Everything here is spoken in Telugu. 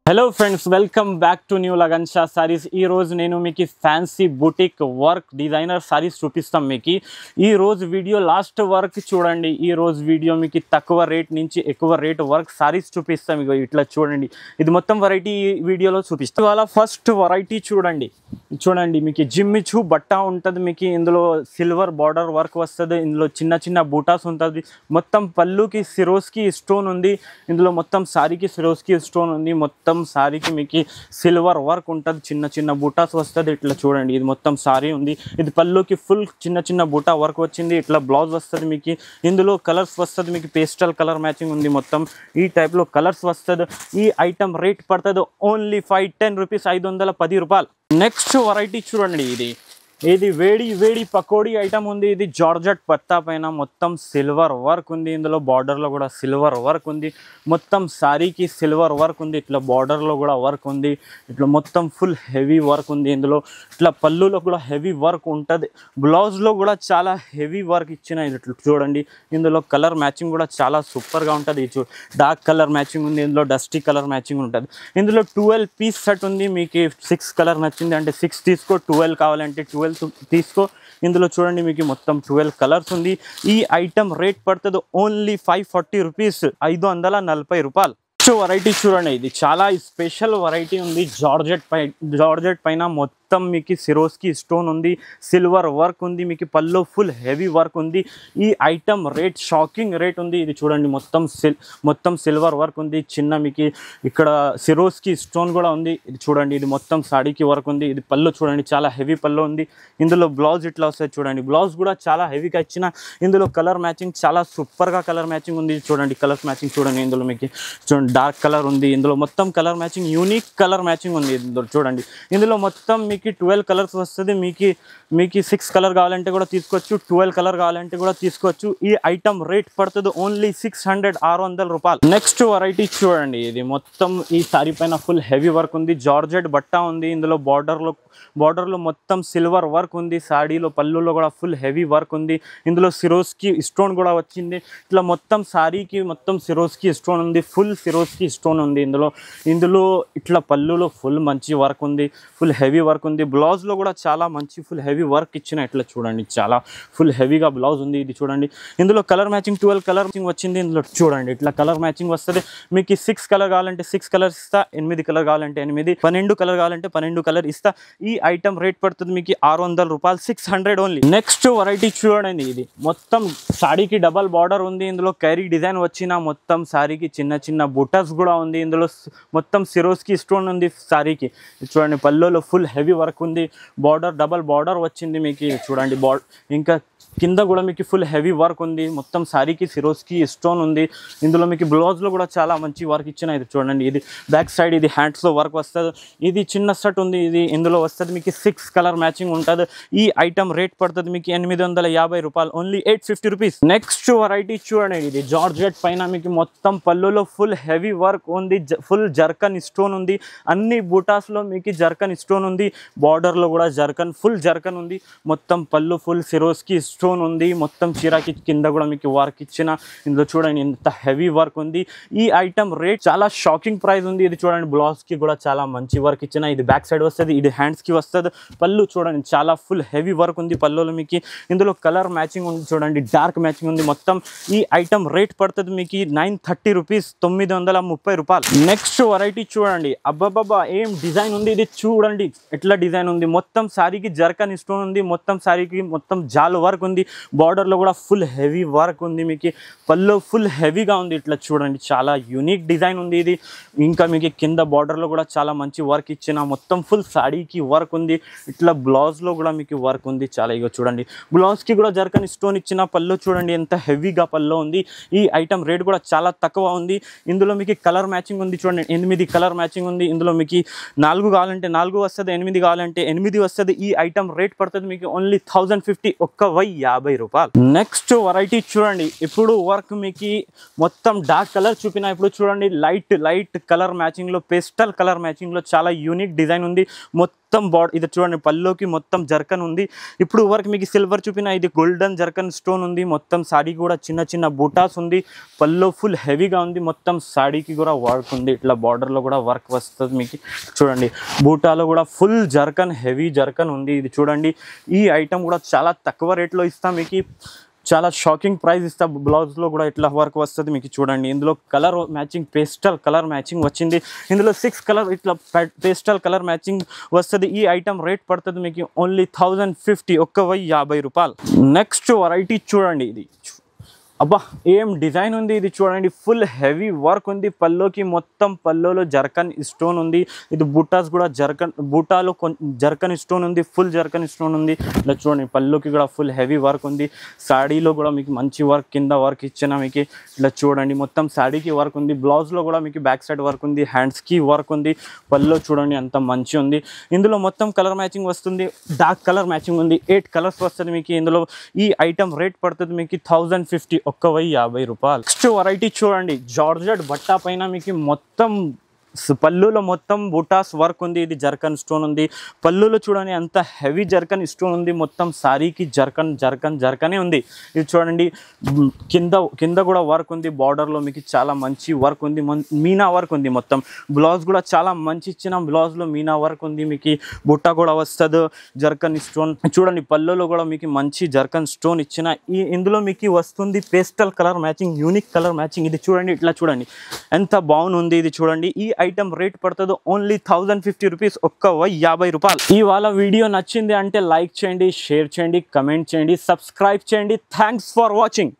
Hello friends, welcome back to new lagan Shah saris. ఈరోజు నేను మీకు fancy boutique work designer saris చూపిస్తాం. మీకు ఈరోజు వీడియో లాస్ట్ వర్క్ చూడండి. ఈరోజు వీడియో మీకు తక్కువ రేట్ నుంచి ఎక్కువ రేట్ వర్క్ సారీస్ చూపిస్తాం. ఇగో ఇట్లా చూడండి, ఇది మొత్తం వెరైటీ వీడియోలో చూపిస్తాం. ఇవాళ ఫస్ట్ వెరైటీ చూడండి. మీకు జిమ్మిచు బట్ట ఉంటుంది. మీకు ఇందులో సిల్వర్ బార్డర్ వర్క్ వస్తుంది. ఇందులో చిన్న చిన్న బూటాస్ ఉంటుంది. మొత్తం పళ్ళుకి సిరోస్కి స్టోన్ ఉంది. ఇందులో మొత్తం సారీకి సిరోస్కి స్టోన్ ఉంది. మొత్తం సారీకి మీకు సిల్వర్ వర్క్ ఉంటుంది. చిన్న చిన్న బూటాస్ వస్తుంది. ఇట్లా చూడండి, ఇది మొత్తం సారీ ఉంది. ఇది పళ్ళుకి ఫుల్ చిన్న చిన్న బూటా వర్క్ వచ్చింది. ఇట్లా బ్లౌజ్ వస్తుంది. మీకు ఇందులో కలర్స్ వస్తుంది. మీకు పేస్టల్ కలర్ మ్యాచింగ్ ఉంది. మొత్తం ఈ టైప్లో కలర్స్ వస్తుంది. ఈ ఐటమ్ రేట్ పడుతుంది ఓన్లీ 510 రూపీస్, 510 రూపాయలు. నెక్స్ట్ వెరైటీ చూడండి. ఇది వేడి పకోడీ ఐటమ్ ఉంది. ఇది జార్జెట్ పత్తా పైన మొత్తం సిల్వర్ వర్క్ ఉంది. ఇందులో బార్డర్లో కూడా సిల్వర్ వర్క్ ఉంది. మొత్తం సారీకి సిల్వర్ వర్క్ ఉంది. ఇట్లా బార్డర్లో కూడా వర్క్ ఉంది. ఇట్లా మొత్తం ఫుల్ హెవీ వర్క్ ఉంది. ఇందులో ఇట్లా పళ్ళులో కూడా హెవీ వర్క్ ఉంటుంది. బ్లౌజ్లో కూడా చాలా హెవీ వర్క్ ఇచ్చిన. ఇట్లా చూడండి, ఇందులో కలర్ మ్యాచింగ్ కూడా చాలా సూపర్గా ఉంటుంది. డార్క్ కలర్ మ్యాచింగ్ ఉంది. ఇందులో డస్టీ కలర్ మ్యాచింగ్ ఉంటుంది. ఇందులో 12 పీస్ సెట్ ఉంది. మీకు 6 కలర్ నచ్చింది అంటే 6 తీసుకో, 12 కావాలంటే 12 తీసుకో. ఇందులో చూడండి, మీకు మొత్తం 12 కలర్స్ ఉంది. ఈ ఐటమ్ రేట్ పడుతుంది ఓన్లీ 540 రూపీస్, 540 రూపాయలు. వెరైటీ చూడండి, ఇది చాలా స్పెషల్ వెరైటీ ఉంది. జార్జెట్ పైన మొత్తం మీకు సిరోస్కి స్టోన్ ఉంది. సిల్వర్ వర్క్ ఉంది. మీకు పల్లో ఫుల్ హెవీ వర్క్ ఉంది. ఈ ఐటమ్ రేట్ షాకింగ్ రేట్ ఉంది. ఇది చూడండి, మొత్తం సిల్వర్ వర్క్ ఉంది. చిన్న మీకు ఇక్కడ సిరోస్కి స్టోన్ కూడా ఉంది. ఇది చూడండి, ఇది మొత్తం సాడీకి వర్క్ ఉంది. ఇది పళ్ళు చూడండి, చాలా హెవీ పళ్ళు ఉంది. ఇందులో బ్లౌజ్ ఇట్లా వస్తుంది. చూడండి, బ్లౌజ్ కూడా చాలా హెవీగా ఇచ్చిన. ఇందులో కలర్ మ్యాచింగ్ చాలా సూపర్గా కలర్ మ్యాచింగ్ ఉంది. చూడండి, కలర్స్ మ్యాచింగ్ చూడండి. ఇందులో మీకు చూడండి డార్క్ కలర్ ఉంది. ఇందులో మొత్తం colour matching, unique colour matching ఉంది. ఇందులో చూడండి, ఇందులో మొత్తం మీకు 12 కలర్స్ వస్తుంది. మీకు 6 కలర్ కావాలంటే కూడా తీసుకోవచ్చు, 12 కలర్ కావాలంటే కూడా తీసుకోవచ్చు. ఈ ఐటమ్ రేట్ పడుతుంది ఓన్లీ 600 రూపాయలు. నెక్స్ట్ వెరైటీ చూడండి, ఇది మొత్తం ఈ సారీ పైన ఫుల్ హెవీ వర్క్ ఉంది. జార్జెట్ బట్ట ఉంది. ఇందులో బార్డర్లో మొత్తం సిల్వర్ వర్క్ ఉంది. సాడీలో పళ్ళులో కూడా ఫుల్ హెవీ వర్క్ ఉంది. ఇందులో సిరోస్కి స్టోన్ కూడా వచ్చింది. ఇట్లా మొత్తం సారీకి మొత్తం సిరోస్కి స్టోన్ ఉంది. ఫుల్ సిరోస్కి స్టోన్ ఉంది. ఇందులో ఇట్లా పళ్ళులో ఫుల్ మంచి వర్క్ ఉంది. ఫుల్ హెవీ వర్క్ ఉంది. బ్లౌజ్లో కూడా చాలా మంచి ఫుల్ హెవీ వర్క్ ఇచ్చిన. ఇట్లా చూడండి, చాలా ఫుల్ హెవీగా బ్లౌజ్ ఉంది. ఇది చూడండి, ఇందులో కలర్ మ్యాచింగ్ 12 కలర్ మ్యాచింగ్ వచ్చింది. ఇందులో చూడండి, ఇట్లా కలర్ మ్యాచింగ్ వస్తుంది. మీకు 6 కలర్ కావాలంటే 6 కలర్స్ ఇస్తా, 8 కలర్ కావాలంటే 8, 12 కలర్ కావాలంటే 12 కలర్ ఇస్తా. ఈ ఐటమ్ రేట్ పడుతుంది మీకు 600 రూపాయలు, 600 ఓన్లీ. నెక్స్ట్ వెరైటీ చూడండి, ఇది మొత్తం సాడీకి డబల్ బార్డర్ ఉంది. ఇందులో క్యారీ డిజైన్ వచ్చిన. మొత్తం సారీకి చిన్న చిన్న బుటస్ కూడా ఉంది. ఇందులో మొత్తం సిరోస్కి స్టోన్ ఉంది సారీకి. చూడండి, పళ్ళులో ఫుల్ హెవీ వర్క్ ఉంది. డబల్ బార్డర్ వచ్చింది మీకు. చూడండి, ఇంకా కింద కూడా మీకు ఫుల్ హెవీ వర్క్ ఉంది. మొత్తం సారీకి సిరోస్కి స్టోన్ ఉంది. ఇందులో మీకు బ్లౌజ్లో కూడా చాలా మంచి వర్క్ ఇచ్చిన. ఇది చూడండి, ఇది బ్యాక్ సైడ్ ఇది హ్యాండ్స్లో వర్క్ వస్తుంది. ఇది చిన్న సెట్ ఉంది. ఇందులో వస్తుంది మీకు 6 కలర్ మ్యాచింగ్ ఉంటుంది. ఈ ఐటమ్ రేట్ పడుతుంది మీకు 850 రూపాయలు, ఓన్లీ 850 రూపీస్. నెక్స్ట్ వెరైటీ చూడండి, ఇది జార్జెట్ పైన మీకు మొత్తం పళ్ళులో ఫుల్ హెవీ వర్క్ ఉంది. ఫుల్ జర్కన్ స్టోన్ ఉంది. అన్ని బూటాస్లో మీకు జర్కన్ స్టోన్ ఉంది. బార్డర్లో కూడా ఫుల్ జర్కన్ ఉంది. మొత్తం పళ్ళు ఫుల్ సిరోస్కి స్టోన్ ఉంది. మొత్తం చీరాకి కింద కూడా మీకు వర్క్ ఇచ్చిన. ఇందులో చూడండి, ఇంత హెవీ వర్క్ ఉంది. ఈ ఐటమ్ రేట్ చాలా షాకింగ్ ప్రైస్ ఉంది. ఇది చూడండి, బ్లౌజ్కి కూడా చాలా మంచి వర్క్ ఇచ్చిన. ఇది బ్యాక్ సైడ్ వస్తుంది, ఇది హ్యాండ్స్కి వస్తుంది. పళ్ళు చూడండి, చాలా ఫుల్ హెవీ వర్క్ ఉంది పళ్ళులో మీకు. ఇందులో కలర్ మ్యాచింగ్ ఉంది. చూడండి, డార్క్ మ్యాచింగ్ ఉంది మొత్తం. ఈ ఐటమ్ రేట్ పడుతుంది మీకు 930 రూపీస్, 930 రూపాయలు. నెక్స్ట్ వెరైటీ చూడండి, అబ్బాబ్బా ఏం డిజైన్ ఉంది. ఇది చూడండి, ఎట్లా డిజైన్ ఉంది. మొత్తం సారీకి జర్కన్ స్టోన్ ఉంది. మొత్తం సారీకి మొత్తం జాల్ వర్క్ ఉంది. బార్డర్లో కూడా ఫుల్ హెవీ వర్క్ ఉంది. మీకు పళ్ళు ఫుల్ హెవీగా ఉంది. ఇట్లా చూడండి, చాలా యూనిక్ డిజైన్ ఉంది ఇది. ఇంకా మీకు కింద బార్డర్లో కూడా చాలా మంచి వర్క్ ఇచ్చిన. మొత్తం ఫుల్ సాడీకి వర్క్ ఉంది. ఇట్లా బ్లౌజ్లో కూడా మీకు వర్క్ ఉంది చాలా. ఇగో చూడండి, బ్లౌజ్కి కూడా జర్కన్ స్టోన్ ఇచ్చిన. పళ్ళు చూడండి, ఎంత హెవీగా పళ్ళు ఉంది. ఈ ఐటమ్ రేట్ కూడా చాలా తక్కువ ఉంది. ఇందులో మీకు కలర్ మ్యాచింగ్ ఉంది. చూడండి, 8 కలర్ మ్యాచింగ్ ఉంది. ఇందులో మీకు 4 కావాలంటే 4 వస్తుంది, 8 కావాలంటే 8 వస్తుంది. ఈ ఐటమ్ రేట్ పడుతుంది మీకు ఓన్లీ 1050, 1050 రూపాయలు. నెక్స్ట్ వెరైటీ చూడండి, ఇప్పుడు వర్క్ మీకు మొత్తం డార్క్ కలర్ చూపిన. ఇప్పుడు చూడండి, లైట్ కలర్ మ్యాచింగ్లో, పేస్టల్ కలర్ మ్యాచింగ్లో చాలా యూనిక్ డిజైన్ ఉంది. మొత్తం మొత్తం ఇది చూడండి పల్లోకి మొత్తం జర్కన్ ఉంది. ఇప్పుడు వరకు మీకు సిల్వర్ చూపిన ఇది గోల్డెన్ జర్కన్ స్టోన్ ఉంది. మొత్తం సాడీ కూడా చిన్న చిన్న బూటాస్ ఉంది. పల్లో ఫుల్ హెవీగా ఉంది. మొత్తం సాడీకి కూడా వర్క్ ఉంది. ఇట్లా బార్డర్లో కూడా వర్క్ వస్తుంది మీకు. చూడండి బూటాలో కూడా ఫుల్ జర్కన్ హెవీ జర్కన్ ఉంది. ఇది చూడండి ఈ ఐటమ్ కూడా చాలా తక్కువ రేట్లో ఇస్తాం మీకు. చాలా షాకింగ్ ప్రైస్ ఇస్తా. బ్లౌజ్లో కూడా ఇట్లా వర్క్ వస్తుంది మీకు. చూడండి ఇందులో colour matching pastel colour matching వచ్చింది. ఇందులో 6 కలర్ ఇట్లా పేస్టల్ కలర్ మ్యాచింగ్ వస్తుంది. ఈ ఐటమ్ రేట్ పడుతుంది మీకు ఓన్లీ 1050, 1050 రూపాయలు. నెక్స్ట్ వెరైటీ చూడండి. ఇది అబ్బా ఏం డిజైన్ ఉంది. ఇది చూడండి ఫుల్ హెవీ వర్క్ ఉంది. పల్లోకి మొత్తం పల్లోలో జర్కన్ స్టోన్ ఉంది. ఇది బూటాస్ కూడా బూటాలో జర్కన్ స్టోన్ ఉంది. ఫుల్ జర్కన్ స్టోన్ ఉంది. ఇలా చూడండి పల్లోకి కూడా ఫుల్ హెవీ వర్క్ ఉంది. సాడీలో కూడా మీకు మంచి వర్క్ కింద వర్క్ ఇచ్చిన మీకు. ఇలా చూడండి మొత్తం సాడీకి వర్క్ ఉంది. బ్లౌజ్లో కూడా మీకు బ్యాక్ సైడ్ వర్క్ ఉంది. హ్యాండ్స్కి వర్క్ ఉంది. పల్లో చూడండి అంత మంచి ఉంది. ఇందులో మొత్తం కలర్ మ్యాచింగ్ వస్తుంది. డార్క్ కలర్ మ్యాచింగ్ ఉంది. 8 కలర్స్ వస్తుంది మీకు. ఇందులో ఈ ఐటమ్ రేట్ పడుతుంది మీకు 1050, 1050 రూపాయలు. నెక్స్ట్ వెరైటీ చూడండి జార్జెట్ బట్టా పైన మీకు మొత్తం పల్లులో మొత్తం బూటాస్ వర్క్ ఉంది. ఇది జర్కన్ స్టోన్ ఉంది. పల్లులో చూడండి అంత హెవీ జర్కన్ స్టోన్ ఉంది. మొత్తం సారీకి జర్కనే ఉంది. ఇది చూడండి కింద కూడా వర్క్ ఉంది. బార్డర్లో మీకు చాలా మంచి వర్క్ ఉంది. మీనా వర్క్ ఉంది. మొత్తం బ్లౌజ్ కూడా చాలా మంచి ఇచ్చిన. బ్లౌజ్లో మీనా వర్క్ ఉంది. మీకు బుట్ట కూడా వస్తుంది జర్కన్ స్టోన్. చూడండి పల్లులో కూడా మీకు మంచి జర్కన్ స్టోన్ ఇచ్చిన. ఇందులో మీకు వస్తుంది pastel colour matching, unique colour matching. ఇది చూడండి ఇట్లా చూడండి ఎంత బాగుంది. ఇది చూడండి ఈ ఐటమ్ రేట్ పడుతుంది ఓన్లీ 1050 రూపీస్, 1050 రూపాయలు. ఇవాళ వీడియో నచ్చింది అంటే లైక్ చేయండి, షేర్ చేయండి, కమెంట్ చేయండి, సబ్స్క్రైబ్ చేయండి. Thanks for watching.